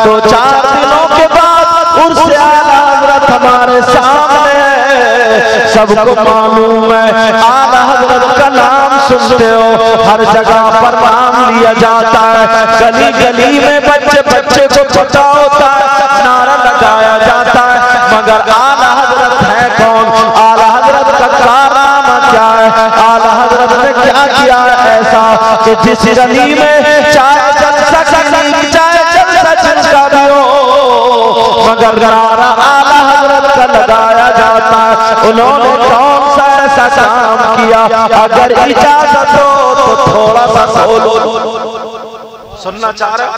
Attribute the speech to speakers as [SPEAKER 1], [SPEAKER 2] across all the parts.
[SPEAKER 1] तो 4 दिनों के बाद उर्से आला हजरत हमारे सामने। सबको मालूम है आला हजरत का नाम सुनते हो हर जगह पर नाम लिया जाता है, गली गली में बच्चे बच्चे को पता होता है, नारा लगाया जाता है, मगर आला हजरत है कौन? आला हजरत का कारनामा क्या है? आला हजरत ने क्या किया है ऐसा कि जिस गली में चाहे जलसा जिनका भी हो, मगर नारा आला हजरत का लगाया जाता है। उन्होंने कौन सा ऐसा काम किया? अगर इजाजत हो तो थोड़ा सा बोलो। सुनना चाह रहे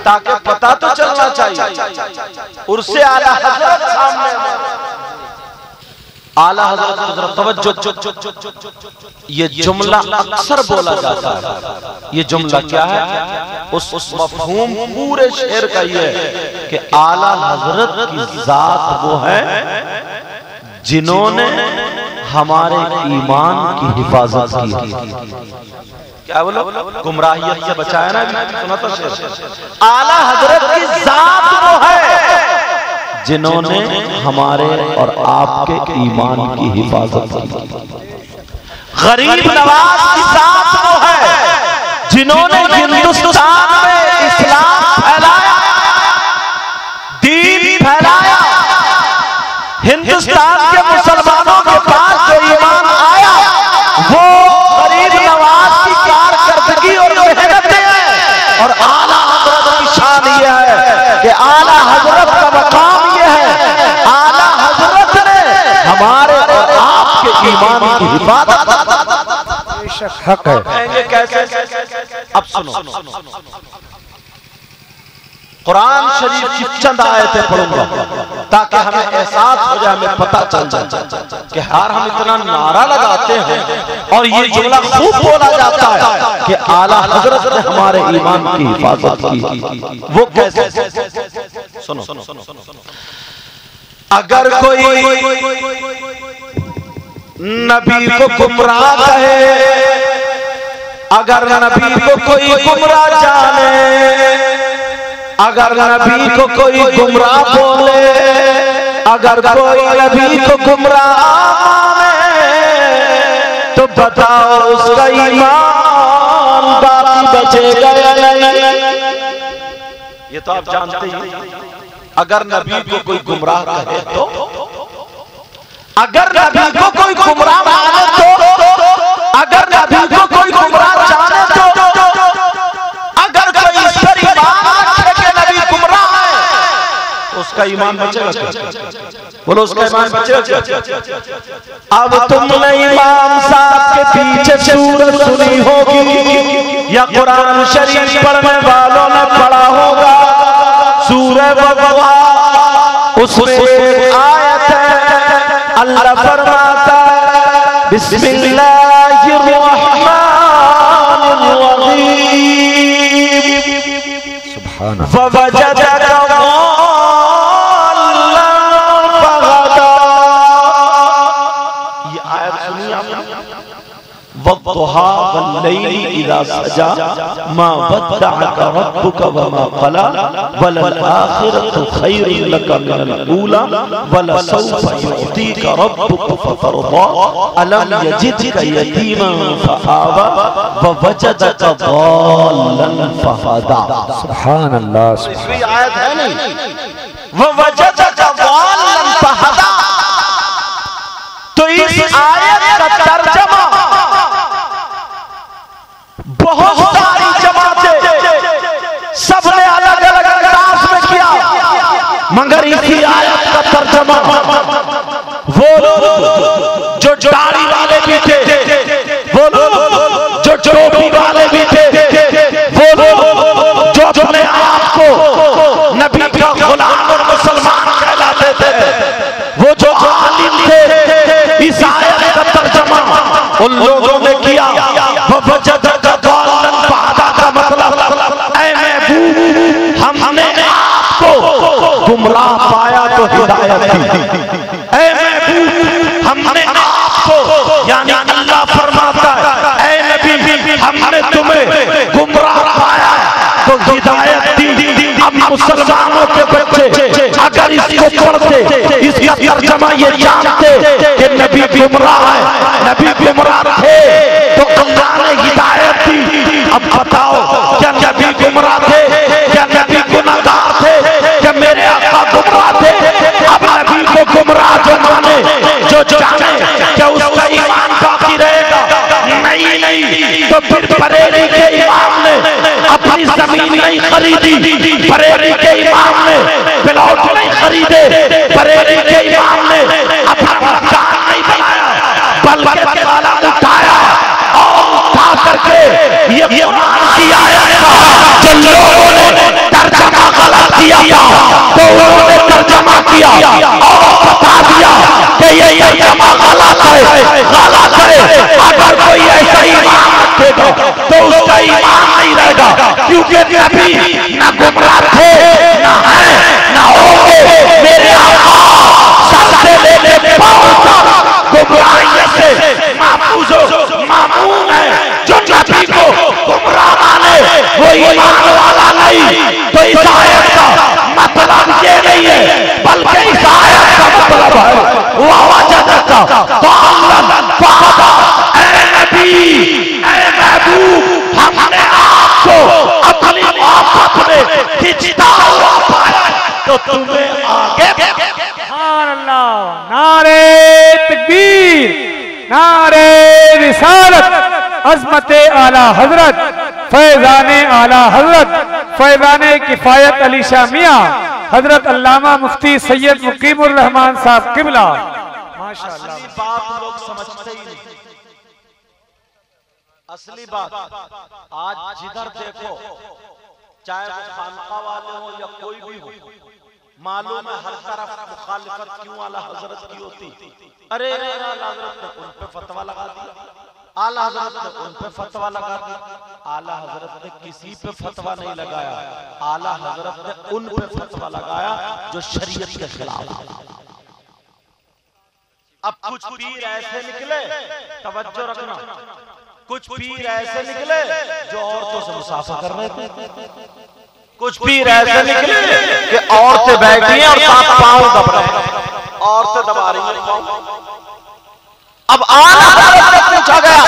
[SPEAKER 1] ताकि पता तो चलना चाहिए। उर्से आला हजरत सामने, आला हजरत तवज्जो, ये जुमला अक्सर बोला जाता है। ये जुमला क्या है? उस मफहूम पूरे शेर का ये है कि आला हजरत की जात वो है जिन्होंने हमारे ईमान की हिफाजत की। क्या बोलो? गुमराहियत से बचाया ना, सुना था शेर। आला हजरत की जात वो है जिन्होंने हमारे और आपके ईमान की हिफाजत की। गरीब नवाज की जात वो है जिन्होंने हिंदुस्तान में इस्लाम फैलाया, दीन फैलाया। हिंदुस्तान के मुसलमानों के पास जो ईमान आया वो गरीब नवाज की कारकर्दगी और मेहनतें हैं। और आला हजरत की शान ये है कि आला हजरत का मकाम ये है, आला हजरत ने हमारे और आपके ईमान की हिफाजत।
[SPEAKER 2] हक है।
[SPEAKER 1] कैसे? अब सुनो, कुरान शरीफ की चंद आयतें पढ़ूंगा ताकि हमें एहसास हो जाए, हमें पता चल जाए कि यार हम इतना नारा लगाते हैं और ये जुमला खूब बोला जाता है कि आला हजरत ने हमारे ईमान की हिफाजत की। वो कैसे? सुनो, अगर कोई नबी को गुमराह कहे, अगर नबी को कोई गुमराह जाने, अगर नबी को कोई गुमराह बोले, अगर कोई नबी को गुमराह माने, तो बताओ उसका ईमान बाकी बचेगा या नहीं? ये तो आप जानते ही। अगर नबी को कोई गुमराह कहे तो, अगर नबी को कोई गुमराह माने तो, अगर नबी को कोई गुमराह जाने तो, अगर कोई इस पर ईमान रखे कि नबी गुमराह है तो उसका ईमान बचेगा। बोलो उसका ईमान बचेगा। अब तुमने इमाम साहब के पीछे सूरत सुनी होगी या कुरान शरीफ पढ़ने वालों ने पढ़ा होगा, सूरह बकरा, उसमें एक आयत है, अल्लाह फरमाता है बिस्मिल्लाहिर रहमानिर रहीम,
[SPEAKER 2] सुभान अल्लाह।
[SPEAKER 1] फवजदका ज़ाल्लन फहदा। ये आयत सुनी आपने? वद्दुहा वल्लैलि इज़ा सजा मा वद्दअका रब्बुका वमा क़ला वलल आखिरतु खैरुन लका मिनल ऊला वलसौफा युअतीका रब्बुका फतरदा अलम यजिदका यतीमन फआवा ववजदका ज़ाल्लन फहदा।
[SPEAKER 2] सुभान अल्लाह।
[SPEAKER 1] इसमें आयत है नहीं, ववजदका ज़ाल्लन फहदा। तो इस आयत का तर्जुमा बहुत सारी जमातें सबने अलग अलग अंदाज में किया, मगर इसी आयत का तर्जुमा वो लोग जो दाढ़ी वाले भी थे, वो लोग जो टोपी वाले भी थे, वो लोग जो अपने आप को नबी का गुलाम और मुसलमान कहलाते थे, वो जो आलिम थे, इस आयत का तर्जुमा उन लोगों ने किया। हमने आपको गुमराह पाया तो हिदायत दी। ऐ महबूब, हमने आपको, यानी अल्लाह फरमाता है ऐ नबी, हमने तुम्हें गुमराह पाया तो हिदायत हिदायत दी। अब मुसलमानों के बच्चे अगर इसको पढ़ते, इसका तर्जमा ये जानते कि नबी गुमराह है, नबी गुमराह थे तो अल्लाह ने हिदायत दी। अब बताओ क्या नबी गुमराह थे? क्या नबी गुनाहगार थे? क्या मेरे आका गुमराह थे? अब नबी को गुमराह जो माने, जो जाने, क्या उसका ईमान बाकी रहेगा? नहीं। तो फिर बरेली के इमाम ने अपनी जमीन नहीं खरीदी, बरेली के इमाम ने प्लॉट नहीं खरीदे, बरेली के इमाम ने अपना मकान नहीं बनाया, बल्कि वाला उठाया और उठा करके ये कुरान की आयत का जो लोगों ने तर्जमा गलत किया तो उन्होंने तर्जमा किया और बता दिया कि ये तर्जमा गलत है, गलत है। अगर कोई ऐसा ईमान रखेगा तो उसका ईमान नहीं रहेगा, क्योंकि नबी ना गुमराह थे, ना है, ना होंगे। मेरे आका सर से लेके पांव तक गुमराहियत से मामून है। जो नबी को गुमराह माने वो ईमान वाला नहीं। तो इस आयत का मतलब ये नहीं है, बल्कि इस आयत का मतलब है वजदका दालन फहदा, ऐ नबी, ऐ महबूब, हमने आपको अपनी मोहब्बत में खिंचता हुआ पाया तो तुम्हें आगे।
[SPEAKER 3] सुभान अल्लाह। नारे तकबीर, नारे रिसालत, अज़मते आला हजरत, फैज़ाने आला हजरत, फैज़ाने किफायत अली शाह मियां हजरत अल्लामा मुफ्ती सैयद मुकीमुर रहमान साहब किबला। माशाअल्लाह।
[SPEAKER 1] असली बात लोग समझते ही नहीं। असली बात आज जिधर देखो, चाहे वो खानका वाले हो या कोई भी हो, मालूम है हर तरफ मुखालिफत क्यों आला हजरत की होती। अरे आला हजरत ने उन पे फतवा लगा दिया, आला हजरत ने उन पे फतवा लगा दिया। आला हजरत ने किसी पे फतवा नहीं लगाया, आला हजरत ने उन पे फतवा लगाया जो शरीयत के खिलाफ। अब कुछ पीर ऐसे निकले, तवज्जो रखना, कुछ पीर ऐसे निकले जो औरतों से मुसाफा कर रहे थे। कुछ पीर ऐसे निकले कि औरतें बैठी हैं और साथ पांव दब रहे हैं, औरतें दबा रही हैं पांव। अब आला हजरत से पूछा गया,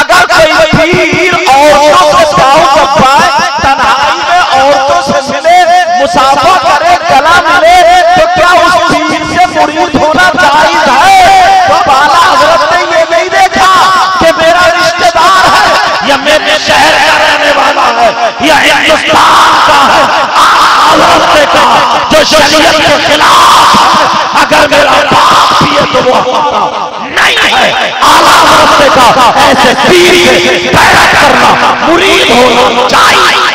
[SPEAKER 1] अगर कोई पीर औरतों से पांव दबाए, तन्हाई में औरतों से मिले, मुसाफा करे, गला मिले, तो क्या उस पीर से मुरीद होना जायज है? तो आला हजरत ने ये नहीं देखा कि मेरा रिश्तेदार है या मेरे शहर का रहने वाला है या हिंदुस्तान का है। हजरत ने कहा जो शरीयत के खिलाफ, अगर मेरा बाप भी है तो वो हमारा नहीं है। आला हजरत ने कहा ऐसे पीर से बैत करना, मुरीद होना चाहिए।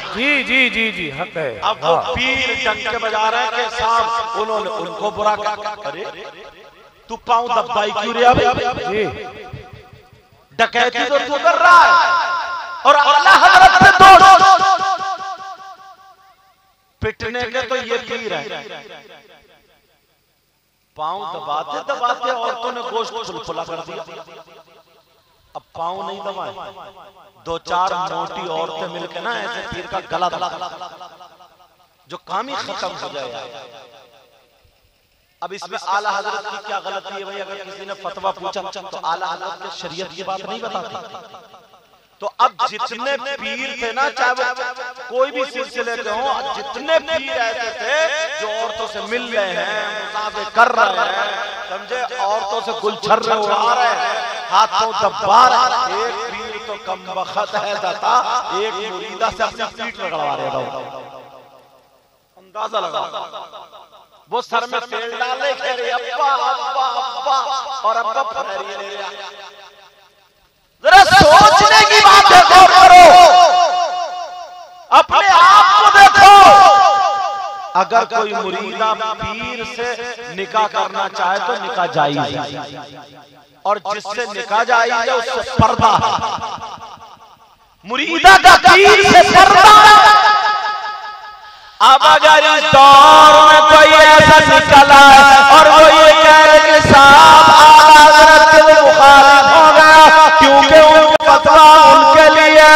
[SPEAKER 3] जी जी जी जी हक है।
[SPEAKER 1] अब वो पीर डंके बजा रहे हैं कि साहब उन्होंने उनको बुरा कहा। अरे तू पांव दबाई क्यों रे?
[SPEAKER 3] जी
[SPEAKER 1] डकैती तो तू कर रहा है और आला हजरत से दोस्त पिटने के तो ये पीर है। पांव दबाते दबाते औरतों ने गोश्त फुलफुला कर दिया। अब पांव नहीं दबाए, दो चार मोटी औरतें मिलकर ना ऐसे पीर का गला दबा, जो काम ही खत्म हो जाए। अब इसमें आला हजरत की क्या गलती है भाई? अगर किसी ने फतवा पूछा तो आला हजरत के शरीयत की बात नहीं बताते। तो अब जितने पीर थे ना, चाहे वो कोई भी सिलसिले के हों, जितने पीर ऐसे थे जो औरतों से मिल रहे हैं, मुसाफे कर रहे हैं, समझे, औरतों से गुलछर्रे उड़ा रहे हैं, हाथों दबा रहे हैं। एक पीर तो कम बखत है दाता, एक मुरीदा से अपनी पीठ रगड़वा रहे हैं। अंदाजा लगा, वो सर में तेल डाले, कह रहे अब्बा अब्बा अब्बा, और अब्बा फरहरी ले रहा। जरा सोचने की बात है, गौर करो, अपने आप को देखो। अगर कोई मुरीदा पीर से निकाह करना चाहे तो निकाह जायज है, और जिससे निकाह जायज है उससे पर्दा है। मुरीदा का पीर से पर्दा। अब अगर इस दौर में कोई ऐसा निकला और वो ये कह रहे कि साहब आला हजरत के मुखालिफ हो गया क्योंकि उनका फतवा उनके लिए,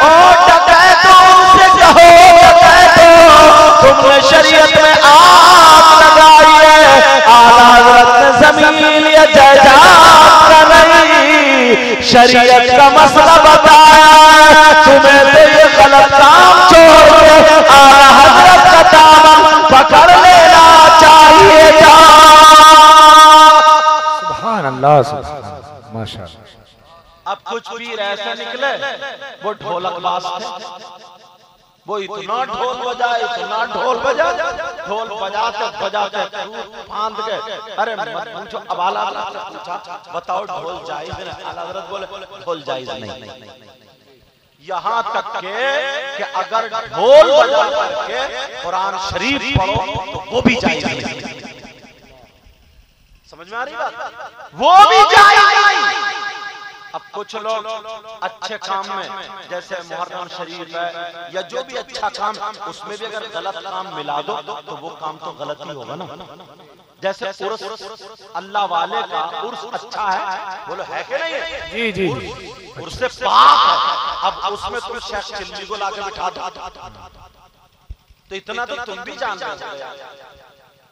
[SPEAKER 1] और डकैतों उनसे शरीयत का मसला बताया, तुम्हें तो ये गलत काम छोड़ के आला हजरत का दामन पकड़ लेना चाहिए था।
[SPEAKER 2] सुभान अल्लाह, माशाअल्लाह।
[SPEAKER 1] अब कुछ पीर ऐसे निकले वो ढोलक बाज थे, वो इतना ढोल बजाए, इतना ढोल बजाए, ढोल बजाते बजाते फांद के, अरे मत पूछो। अब आला हजरत ने पूछा बताओ ढोल जायज है? आला हजरत बोले ढोल जायज नहीं। यहाँ तक के कि अगर ढोल बजा करके कुरान शरीफ पढ़ो तो वो भी जायज नहीं। समझ में आ रही बात? वो भी जायज नहीं। अब कुछ लोग अच्छे काम में, जैसे मुहर्रम शरीफ है या जो भी अच्छा काम, उसमें भी अगर गलत काम मिला दो तो वो काम तो गलत ही होगा ना। जैसे उर्स, अल्लाह वाले का उर्स अच्छा है, बोलो है कि नहीं?
[SPEAKER 3] जी जी।
[SPEAKER 1] उर्स से पाक है। अब उसमें तुम शेख चिल्ली को लाके बिठा दो तो इतना तो तुम भी जानते हो।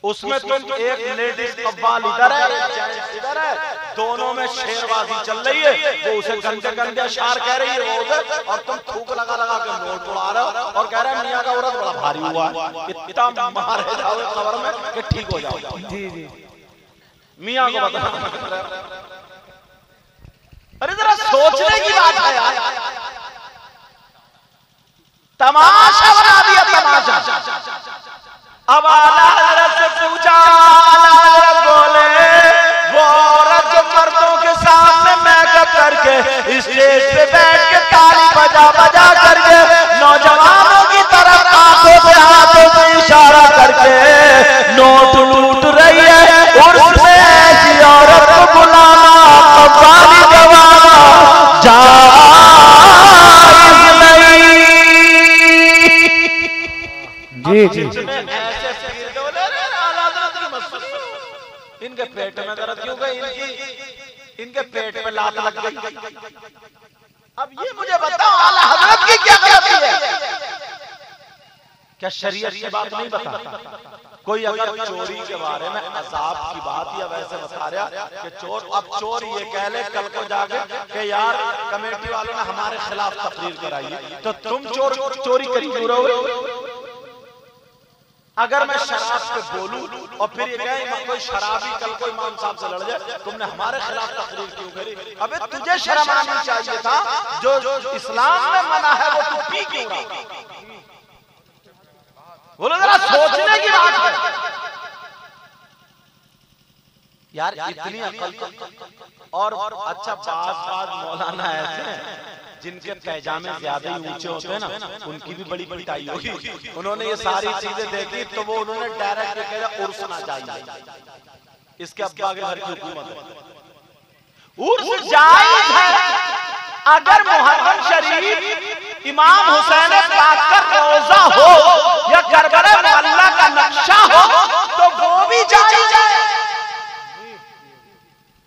[SPEAKER 1] उसमें तुम एक लेडीज कव्वाल इधर है, जेंट्स इधर है, दोनों में शेरबाजी चल रही है। वो उसे गंदे गंदे अशार कह रही है वो उधर, और तुम थूक लगा लगा के नोट उड़ा रहे हो और कह रहे हैं मियां का औरत बड़ा भारी हुआ है। इतना मारे जाओ खबर में कि ठीक हो जाओ।
[SPEAKER 3] जी जी।
[SPEAKER 1] मियां को बता, अरे जरा सोचने की बात है यार। तमाशा बना दिया, तमाशा। अब आला हजरत से पूछा, आला हजरत बोले वो औरत जो मर्दों के सामने मेकअप करके स्टेज पे बैठ के ताली बजा बजा करके नौजवानों की तरफ आंखों से हाथों से इशारा करके नोट लूट रही है, उर्स में ऐसी औरत को बुलाना कव्वाली गवाना जायज नहीं।
[SPEAKER 3] जी जी।
[SPEAKER 1] इनके पेट में दर्द क्यों गई? इनके पेट में लात लग गई। अब ये मुझे बताओ आला हजरत की क्या गलती है? क्या शरीयत की बात नहीं बता? कोई अगर चोरी के बारे में अजाब की बात या वैसे बता रहा कि चोर, अब चोर ये कह ले कल को जाके कि यार कमेटी वालों ने हमारे खिलाफ तकरीर कराई, तो तुम चोरी करी क्यों रहोगे? अगर मैं शराब पे बोलूं और फिर ये कहे कोई शराबी कल कोई इमाम साहब से लड़ जाए, तुमने हमारे खिलाफ तकरीर क्यों करी? अबे तुझे शर्म आनी चाहिए था, जो इस्लाम में मना है वो तू पी क्यों रहा? बोलो जरा सोचने की बात है यार, इतनी अकल। और अच्छा बाज मौलाना ऐसे जिनके पैजामे ज्यादा ही ऊंचे होते हैं ना, उनकी भी बड़ी पिटाई होगी। उन्होंने ये सारी चीजें देखी तो वो उन्होंने डायरेक्ट कहा उर्स ना जाइए, इसके अब्बा के घर की हुकूमत है। उर्स जायज है अगर मुहर्रम शरीफ इमाम हुसैन पाक का रोजा हो या करबला मोहल्ला का नक्शा हो तो वो भी जायज है।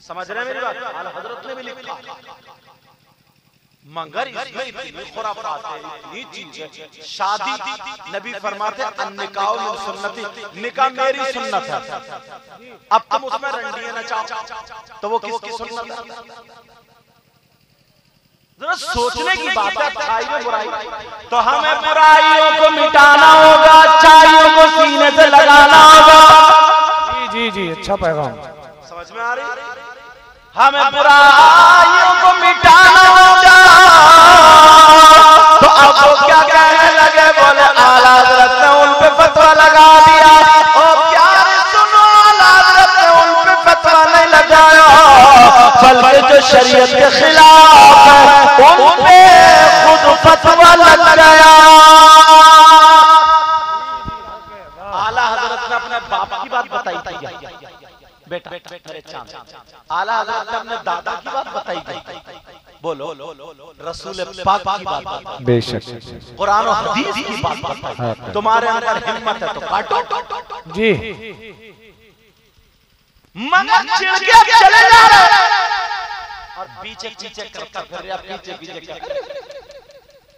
[SPEAKER 1] समझ रहे हैं मेरी बात? आला हजरत ने भी लिखा, मगर इसमें इतनी खुराफात है, इतनी चीज है। शादी नबी फरमाते अन्निकाह मिन सुन्नती, निकाह मेरी सुन्नत है। अब तुम उसमें रंडियां नचाओ तो वो किसकी सुन्नत है? जरा सोचने की बात है। अच्छाई में बुराई, तो हमें बुराइयों को मिटाना होगा, अच्छाइयों को सीने से लगाना होगा।
[SPEAKER 3] जी जी जी, अच्छा पैगाम।
[SPEAKER 1] समझ में आ रही? हमें बुराइयों को मिटाना होगा। तो अब वो क्या कहने लगे? बोले आला हजरत ने उन पे फतवा लगा दिया। ओ प्यारे सुनो, आला हजरत ने उन पे फतवा नहीं लगाया, बल्कि जो शरीयत के खिलाफ है उन पे खुद फतवा लग गया। आला हजरत ने अपने बाप की बात बताई थी बेटा मेरे चांद। आला हजरत ने अपने दादा की बात बताई थी, बोलो रसूल पाक की बात,
[SPEAKER 2] बेशक
[SPEAKER 1] कुरान और हदीस की बात बताई। तुम्हारे अंदर हिम्मत है तो काटो
[SPEAKER 3] जी।
[SPEAKER 1] मगर चिढ़ के चले जा रहे और पीछे पीछे करता फिर रहा, पीछे पीछे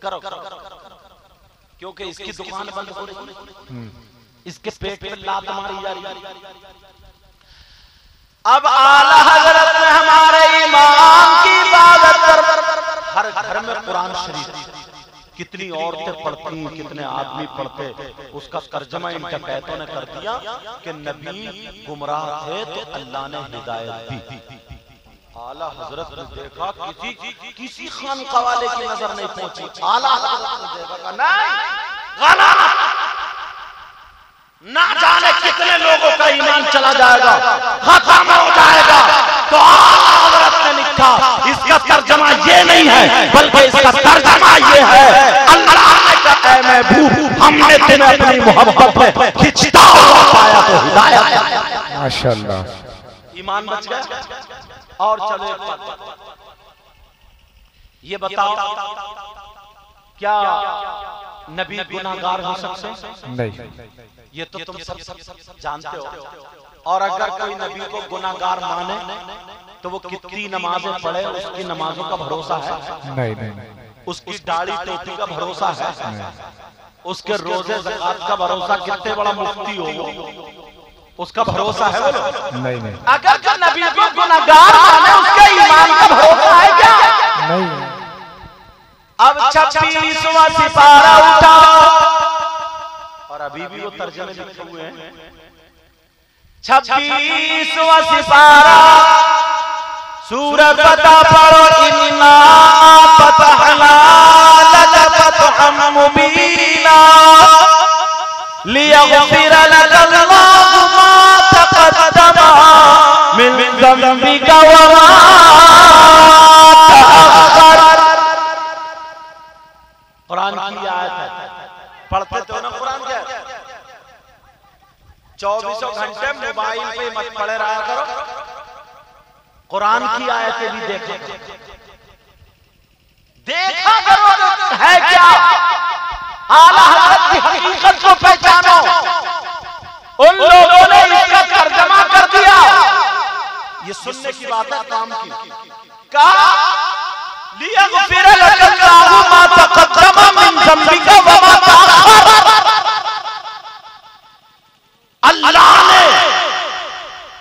[SPEAKER 1] करो क्योंकि इसकी दुकान बंद हो रही, इसके पेट पे लात मारी जा रही। अब आला हजरत ने हमारे इमाम की इबादत हर घर में कुरान शरीफ, कितनी औरतें पढ़ती, कितने आदमी पढ़ते, उसका तर्जमा इन डकैतों ने कर दिया कि नबी गुमराह थे तो अल्लाह ने हिदायत दी। आला हजरत ने देखा किसी खानका वाले की नजर नहीं पहुंची, आला हजरत ने देखा नहीं, ना जाने कितने लोगों का ईमान चला जाएगा, खत्म हो जाएगा। तो आला हजरत ने लिखा इसका तर्जमा ये नहीं है, बल्कि इसका तर्जमा ये है अल्लाह ने कहा ऐ महबूब हमने तुम्हें अपनी मोहब्बत में खिंचता हुआ पाया तो हिदायत।
[SPEAKER 2] माशाअल्लाह,
[SPEAKER 1] ईमान बच गया। और चलो ये बताओ, क्या नबी गुनाहगार हो सकते हैं?
[SPEAKER 2] नहीं,
[SPEAKER 1] ये तो तुम सब जानते हो। और अगर कोई नबी को गुनाहगार माने तो वो कितनी नमाजें पढ़े, उसकी नमाजों का भरोसा है?
[SPEAKER 2] नहीं नहीं,
[SPEAKER 1] उसकी दाढ़ी टोपी का भरोसा है? उसके रोजे ज़कात का भरोसा, कितने बड़ा मुफ्ती हो उसका भरोसा है?
[SPEAKER 2] नहीं नहीं,
[SPEAKER 1] अगर जो नबी को गुनाहगार माने उसके ईमान का भरोसा है क्या?
[SPEAKER 2] नहीं।
[SPEAKER 1] अब 26वां सिपारा उठा, और अभी भी वो तर्जमे लिखे हुए हैं। 26वां सिपारा, सूरत बता पढ़ो, इन्ना फतहना लक फतहम मुबीना लियग़फ़िर लक अल्लाहु मा तक़द्दम मिन ज़ंबिका व मा तअख़्ख़र। कुरान की आयत है, पढ़ते तो ना कुरान क्या? 24 घंटे मोबाइल पे मत पढ़े रहा करो, कुरान की आयतें भी देखा करो है क्या। आला हज़रत की हकीकत को पहचानो। उन लोगों ने इसका तर्जमा कर दिया, ये सुनने की बात है, काम की। कहा लियग़फ़िर लक अल्लाहु मा तक़द्दम मिन ज़ंबिका व मा तअख़्ख़र। अल्लाह ने,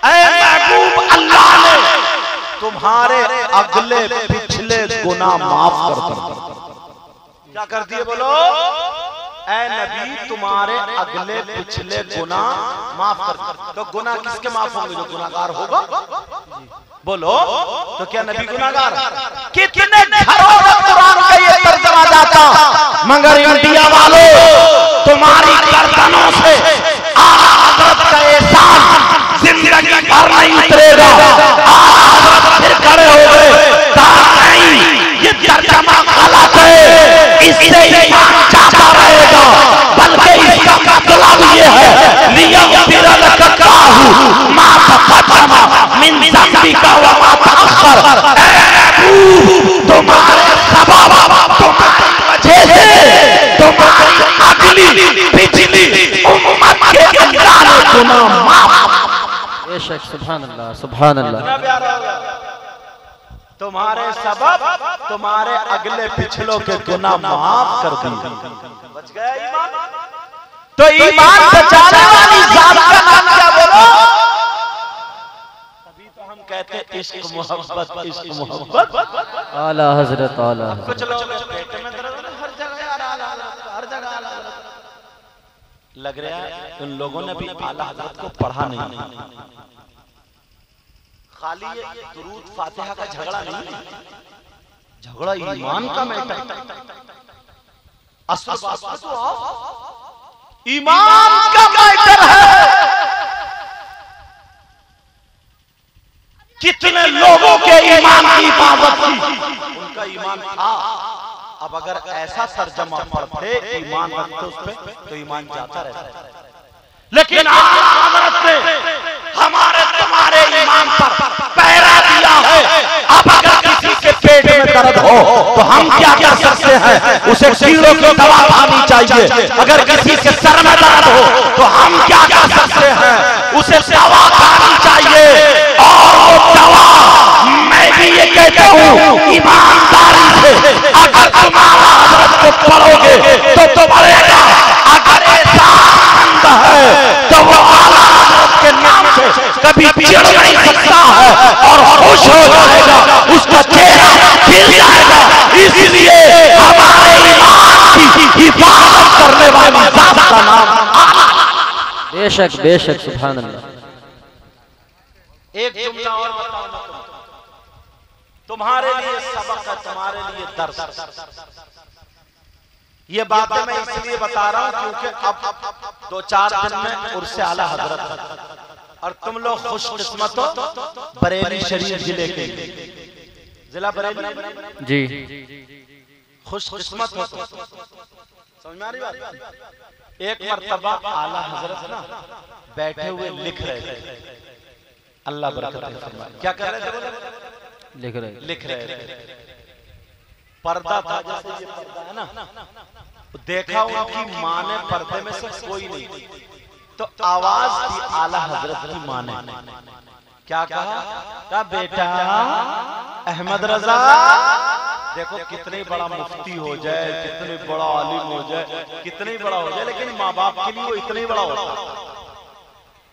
[SPEAKER 1] ऐ महबूब अल्लाह ने तुम्हारे अगले पिछले गुनाह माफ कर क्या कर दिए? बोलो ऐ नबी तुम्हारे अगले पिछले गुनाह माफ कर। तो गुनाह किसके माफ होंगे? जो गुनाहगार होगा। बोलो तो क्या नबी गुनाहगार? कितने घरों में कुरान का ये तर्जमा जाता, मगर इंडिया वालों तुम्हारी गर्दनों से आला हज़रत का एहसान जिंदगी भर नहीं उतरेगा। आला हज़रत फिर खड़े हो गए, कहा नहीं ये तर्जमा गलत है, इससे ईमान जाता रहेगा, बल्कि इसका मतलब ये है लियग़फ़िर लक अल्लाहु मा तक़द्दम मिन ज़ंबिका व मा तअख़्ख़र। तुम्हारे सबब, तुम्हारी वजह से तुम्हारी अगली पिछली उम्मत के अल्लाह ने गुनाह माफ। बेशक, सुभान अल्लाह, सुभान अल्लाह। तुम्हारे सबब तुम्हारे अगले पिछलों के गुनाह माफ कर दिए। बच गया ईमान। तो ईमान बचाने वाली जात का नाम क्या? बोलो। तभी तो हम कहते हैं इश्क मोहब्बत, इश्क मोहब्बत।
[SPEAKER 4] आला हज़रत, आला हज़रत।
[SPEAKER 1] कुछ लोग पेट में दर्द, हर जगह आला हज़रत, हर जगह आला हज़रत। लग रहा है उन लोगों ने भी आला हज़रत को पढ़ा नहीं। खाली ये दुरूद फातिहा का झगड़ा नहीं, झगड़ा ईमान का मैटर। असल बात तो आओ, ईमान का मैटर है। कितने लोगों के ईमान की हिफाजत की, उनका ईमान था। अब अगर ऐसा तर्जमा पढ़ते, ईमान रखते उस पे, तो ईमान जाता रहता। लेकिन हज़रत ने हमारे तुम्हारे ईमान पर पहरा दिया है। अब अगर किसी के पेट में दर्द हो तो हम क्या कर सकते हैं? उसे कीड़ों की दवा खानी चाहिए। अगर किसी के सर में दर्द हो तो हम क्या कर सकते हैं? उसे दवा खानी चाहिए। और वो दवा मैं भी ये कहता हूँ ईमानदारी से, अगर तुम्हारा हज़रत को पढ़ोगे तो पढ़ेगा। अगर ऐसा है तो वो आला हज़रत के नाम से कभी चिढ़ नहीं सकता है और खुश हो जाएगा। उसका चेहरा हिफाजत करने वाली जात का नाम
[SPEAKER 4] बेशक बेशक सुभान अल्लाह।
[SPEAKER 1] एक जुमला और बताओ ना तुम्हारे लिए सबक है, तुम्हारे लिए दर्स। ये बातें मैं इसलिए बता रहा हूं क्योंकि अब 2-4 दिन में उर्से आला हजरत है और तुम लोग खुशकिस्मत हो बरेली शरीफ जिले के, जिला बरेली
[SPEAKER 4] जी
[SPEAKER 1] खुशकिस्मत हो। समझ में आ रही बात? एक मर्तबा आला हजरत ना बैठे हुए लिख रहे थे, अल्लाह बरकत फरमाए। क्या कर रहे थे? लिख रहे थे। पर्दा था, जैसे ये पर्दा है ना, देखा उनकी माँ ने पर्दे में से कोई नहीं, तो आवाज दी आला हजरत की माँ ने। क्या कहा? बेटा अहमद रजा, देखो कितने बड़ा मुफ्ती हो जाए, कितने बड़ा आलिम हो जाए, कितने बड़ा हो जाए, लेकिन माँ बाप के लिए वो इतना ही बड़ा होता।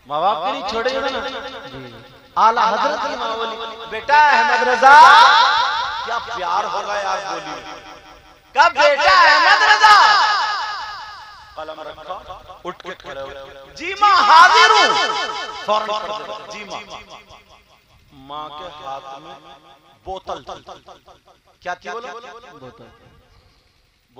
[SPEAKER 1] माँ बाप के लिए छोड़े ना, आला हजरत की माँ बोली बेटा अहमद रजा, क्या प्यार होगा यार बोली। क्या बेटा अहमद रजा, कलम रखा, उठ के खड़े हो, जी माँ हाजिर हूँ, फौरन कर दे, जी माँ। माँ के हाथ में बोतल, क्या थी बोलो? बोतल।